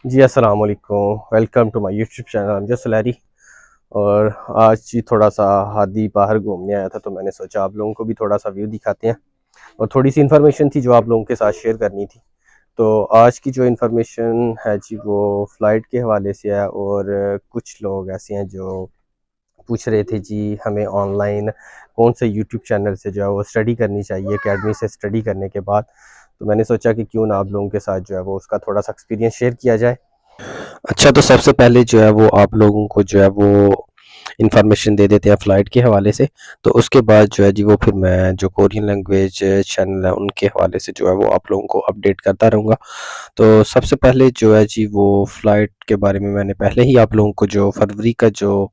जी अस्सलाम वालेकुम। Welcome to my YouTube channel. I am just Larry. और आज जी थोड़ा सा हादी बाहर घूमने आया था, तो मैंने सोचा आप लोगों को भी थोड़ा सा व्यू दिखाते हैं और थोड़ी सी इन्फॉर्मेशन थी जो आप लोगों के साथ शेयर करनी थी। तो आज की जो इन्फॉर्मेशन है जी वो फ़्लाइट के हवाले से है। और कुछ लोग ऐसे हैं जो पूछ रहे थे जी हमें ऑनलाइन कौन से यूट्यूब चैनल से जो है वो स्टडी करनी चाहिए अकेडमी से स्टडी करने के बाद। तो मैंने सोचा कि क्यों ना आप लोगों के साथ जो है वो उसका थोड़ा सा एक्सपीरियंस शेयर किया जाए। अच्छा, तो सबसे पहले जो है वो आप लोगों को जो है वो इन्फॉर्मेशन दे देते हैं फ़्लाइट के हवाले से। तो उसके बाद जो है जी वो फिर मैं जो कोरियन लैंग्वेज चैनल है उनके हवाले से जो है वो आप लोगों को अपडेट करता रहूँगा। तो सबसे पहले जो है जी वो फ़्लाइट के बारे में मैंने पहले ही आप लोगों को जो फरवरी का जो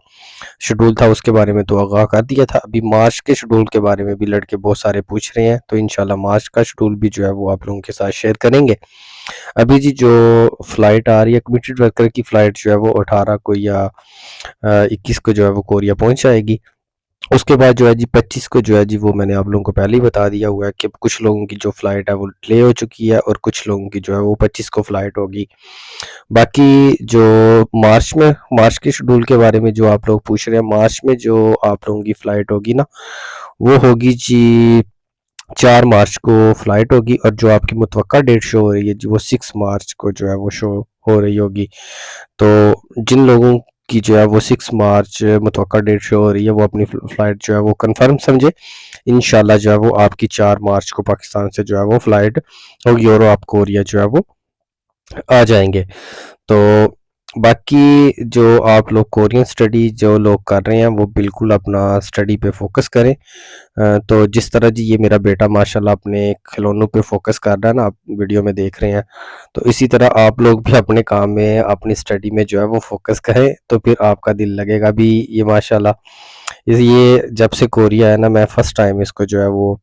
शेड्यूल था उसके बारे में तो आगाह कर दिया था। अभी मार्च के शेड्यूल के बारे में भी लड़के बहुत सारे पूछ रहे हैं, तो इंशाल्लाह मार्च का शेड्यूल भी जो है वो आप लोगों के साथ शेयर करेंगे। अभी जी जो फ्लाइट आ रही है कमिटेड वर्कर की फ़्लाइट जो है वो 18 को या 21 को जो है वो कोरिया पहुंच जाएगी। उसके बाद जो है जी 25 को जो है जी वो मैंने आप लोगों को पहले ही बता दिया हुआ है कि कुछ लोगों की जो फ़्लाइट है वो डिले हो चुकी है और कुछ लोगों की जो है वो 25 को फ़्लाइट होगी। बाकी जो मार्च के शेड्यूल के बारे में जो आप लोग पूछ रहे हैं, मार्च में जो आप लोगों की फ़्लाइट होगी ना, वो होगी जी 4 मार्च को फ़्लाइट होगी और जो आपकी मुतवक्का डेट शो हो रही है जी वो 6 मार्च को जो है वो शो हो रही होगी। तो जिन लोगों की जो है वो 6 मार्च मुतवक्का डेट शो हो रही है वो अपनी फ़्लाइट जो है वो कंफर्म समझे। इंशाल्लाह जो है वो आपकी 4 मार्च को पाकिस्तान से जो है वो फ़्लाइट होगी और आप कोरिया जो है वो आ जाएंगे। तो बाकी जो आप लोग कोरियन स्टडी जो लोग कर रहे हैं वो बिल्कुल अपना स्टडी पे फोकस करें। तो जिस तरह जी ये मेरा बेटा माशाल्लाह अपने खिलौनों पे फोकस कर रहा है ना, आप वीडियो में देख रहे हैं, तो इसी तरह आप लोग भी अपने काम में अपनी स्टडी में जो है वो फोकस करें, तो फिर आपका दिल लगेगा भी। ये माशाल्लाह ये जब से कोरिया है ना, मैं फर्स्ट टाइम इसको जो है वो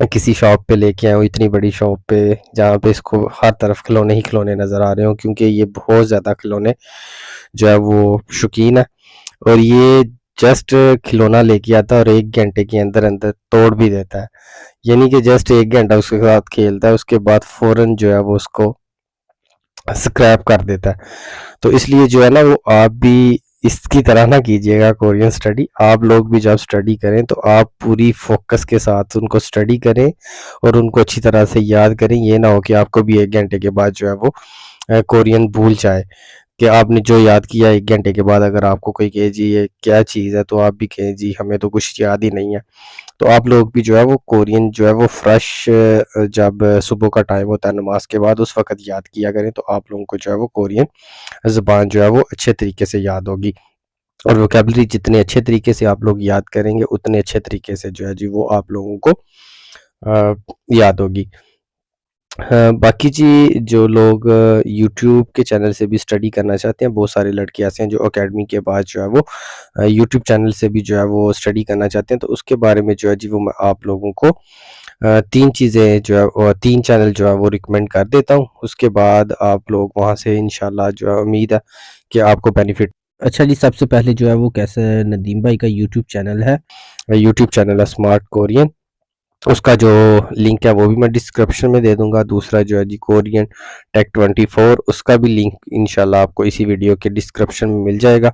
किसी शॉप पे लेके आया हूँ, इतनी बड़ी शॉप पे जहाँ पे इसको हर तरफ खिलौने ही खिलौने नज़र आ रहे हो, क्योंकि ये बहुत ज़्यादा खिलौने जो है वो शौकीन है। और ये जस्ट खिलौना लेके आता है और 1 घंटे के अंदर अंदर तोड़ भी देता है। यानी कि जस्ट 1 घंटा उसके साथ खेलता है, उसके बाद फ़ौरन जो है वो उसको स्क्रैप कर देता है। तो इसलिए जो है ना वो आप भी इसकी तरह ना कीजिएगा कोरियन स्टडी। आप लोग भी जब स्टडी करें तो आप पूरी फोकस के साथ उनको स्टडी करें और उनको अच्छी तरह से याद करें। ये ना हो कि आपको भी 1 घंटे के बाद जो है वो कोरियन भूल जाए, कि आपने जो याद किया 1 घंटे के बाद अगर आपको कोई कहे जी ये क्या चीज़ है, तो आप भी कहें जी हमें तो कुछ याद ही नहीं है। तो आप लोग भी जो है वो कोरियन जो है वो फ्रेश जब सुबह का टाइम होता है नमाज के बाद उस वक़्त याद किया करें, तो आप लोगों को जो है वो कोरियन ज़ुबान जो है वो अच्छे तरीके से याद होगी। और वोकैब्युलरी जितने अच्छे तरीके से आप लोग याद करेंगे उतने अच्छे तरीके से जो है जी वो आप लोगों को याद होगी। बाकी जी जो लोग यूट्यूब के चैनल से भी स्टडी करना चाहते हैं, बहुत सारे लड़के ऐसे हैं जो अकेडमी के बाद जो है वो यूट्यूब चैनल से भी जो है वो स्टडी करना चाहते हैं, तो उसके बारे में जो है जी वो मैं आप लोगों को 3 चीज़ें जो है 3 चैनल जो है वो रिकमेंड कर देता हूँ। उसके बाद आप लोग वहाँ से इंशाल्लाह जो है उम्मीद है कि आपको बेनिफिट। अच्छा जी, सबसे पहले जो है वो कैसे नदीम भाई का यूट्यूब चैनल है, यूट्यूब चैनल है स्मार्ट कोरियन। उसका जो लिंक है वो भी मैं डिस्क्रिप्शन में दे दूंगा। दूसरा जो है जी कोरियन टेक 24, उसका भी लिंक इंशाल्लाह आपको इसी वीडियो के डिस्क्रिप्शन में मिल जाएगा।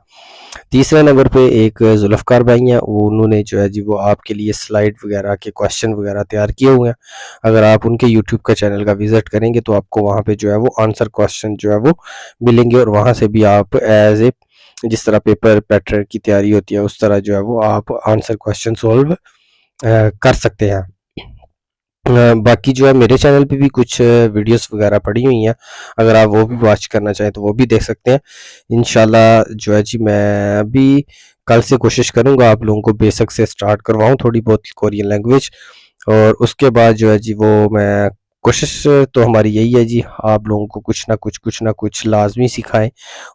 तीसरे नंबर पे एक जुल्फ़कार भाई हैं, वो उन्होंने जो है जी वो आपके लिए स्लाइड वगैरह के क्वेश्चन वगैरह तैयार किए हुए हैं। अगर आप उनके यूट्यूब का चैनल का विजिट करेंगे तो आपको वहाँ पे जो है वो आंसर क्वेश्चन जो है वो मिलेंगे, और वहाँ से भी आप एज ए जिस तरह पेपर पैटर्न की तैयारी होती है उस तरह जो है वो आप आंसर क्वेश्चन सॉल्व कर सकते हैं। बाकी जो है मेरे चैनल पे भी कुछ वीडियोस वगैरह पड़ी हुई हैं, अगर आप वो भी वॉच करना चाहें तो वो भी देख सकते हैं। इंशाल्लाह जो है जी मैं भी कल से कोशिश करूँगा आप लोगों को बेसिक से स्टार्ट करवाऊँ थोड़ी बहुत कोरियन लैंग्वेज, और उसके बाद जो है जी वो मैं कोशिश तो हमारी यही है जी आप लोगों को कुछ ना कुछ लाजमी सिखाएं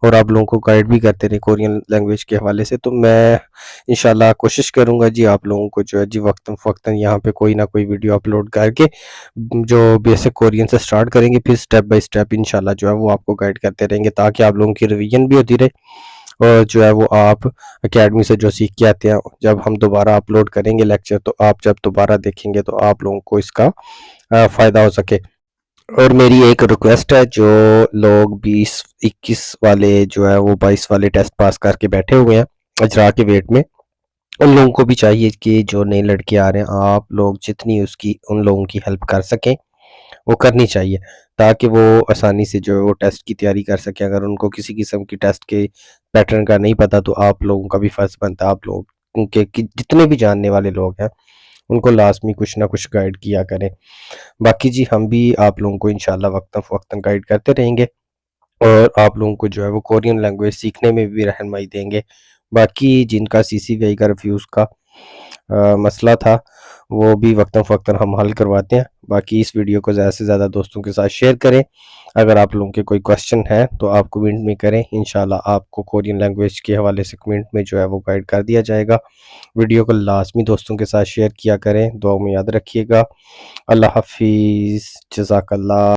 और आप लोगों को गाइड भी करते रहें कोरियन लैंग्वेज के हवाले से। तो मैं इंशाल्लाह कोशिश करूँगा जी आप लोगों को जो है जी वक्तन फ़वक्तन यहाँ पे कोई ना कोई वीडियो अपलोड करके जो बेसिक कोरियन से स्टार्ट करेंगे, फिर स्टेप बाय स्टेप इंशाल्लाह जो है वो आपको गाइड करते रहेंगे, ताकि आप लोगों की रिवीजन भी होती रहे और जो है वो आप अकेडमी से जो सीख के आते हैं जब हम दोबारा अपलोड करेंगे लेक्चर, तो आप जब दोबारा देखेंगे तो आप लोगों को इसका फ़ायदा हो सके। और मेरी एक रिक्वेस्ट है, जो लोग 20-21 वाले जो है वो 22 वाले टेस्ट पास करके बैठे हुए हैं अजरा के वेट में, उन लोगों को भी चाहिए कि जो नए लड़के आ रहे हैं, आप लोग जितनी उसकी उन लोगों की हेल्प कर सकें वो करनी चाहिए, ताकि वो आसानी से जो है वो टेस्ट की तैयारी कर सकें। अगर उनको किसी किस्म की टेस्ट के पैटर्न का नहीं पता, तो आप लोगों का भी फ़र्ज़ बनता है, आप लोग के जितने भी जानने वाले लोग हैं उनको लाजमी कुछ ना कुछ गाइड किया करें। बाकी जी हम भी आप लोगों को इंशाल्लाह वक्तन फ़वक्तन गाइड करते रहेंगे, और आप लोगों को जो है वो कोरियन लैंग्वेज सीखने में भी रहनुमाई देंगे। बाकी जिनका CCVI का रिफ्यूज़ का मसला था, वो भी वक्तन फ़वक्तन हम हल करवाते हैं। बाकी इस वीडियो को ज़्यादा से ज़्यादा दोस्तों के साथ शेयर करें। अगर आप लोगों के कोई क्वेश्चन है तो आप कमेंट में करें, इंशाल्लाह आपको कोरियन लैंग्वेज के हवाले से कमेंट में जो है वो गाइड कर दिया जाएगा। वीडियो को लाजमी दोस्तों के साथ शेयर किया करें, दुआ में याद रखिएगा। अल्लाह हाफिज़, जज़ाकल्लाह।